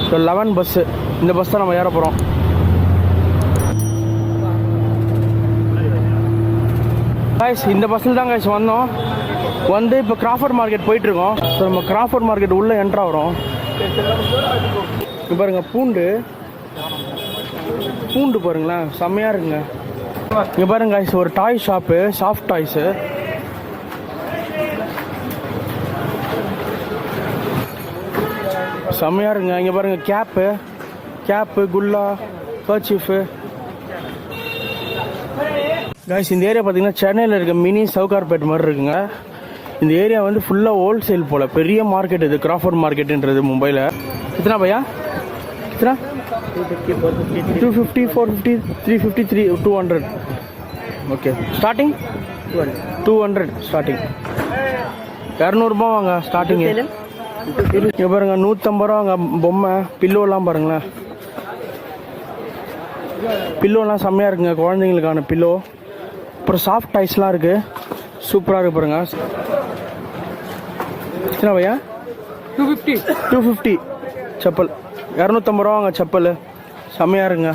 So 11 bus, இந்த bus தான் நம்ம ஏற போகிறோம். காய்ஸ் இந்த பஸ்ஸில் தான் காய்ஸ் வந்தோம். வந்து இப்போ கிராஃபர்ட் மார்க்கெட் போயிட்டுருக்கோம். ஸோ நம்ம கிராஃபர்ட் மார்க்கெட் உள்ளே என்ட்ரு ஆகிறோம். இப்போ பாருங்கள் பூண்டு பாருங்களேன், செம்மையாக இருக்குங்க. இங்கே பாருங்க காய்ஸ், ஒரு டாய் ஷாப்பு, சாஃப்ட் டாய்ஸு. செம்மையாக இருக்குங்க. இங்கே பாருங்கள் கேப்பு குல்லா கர்ச்சீஃபு. காய்ஸ் இந்த ஏரியா பார்த்தீங்கன்னா சென்னையில் இருக்க மினி சவுகார்பேட் மாதிரி இருக்குங்க. இந்த ஏரியா வந்து ஃபுல்லாக ஹோல்சேல் போல், பெரிய மார்க்கெட் இது கிராஃபர்ட் மார்க்கெட்டுன்றது மும்பையில். எத்தனை பையா எத்தனை? 250, 450, 350, 200. Okay, starting 200 starting. 200 வாங்க ஸ்டார்டிங்கு. இங்கே பாருங்க 150 வாங்க பொம்மை. பில்லோலாம் பாருங்களேன், பில்லோலாம் செம்மையாக இருக்குங்க, குழந்தைங்களுக்கான பில்லோ. அப்புறம் சாஃப்ட் டாய்ஸ்லாம் இருக்குது, சூப்பராக இருக்கு பாருங்க. எத்தனை பையா? 250 செப்பல். 250 வாங்க செப்பல், செம்மையாக இருக்குங்க.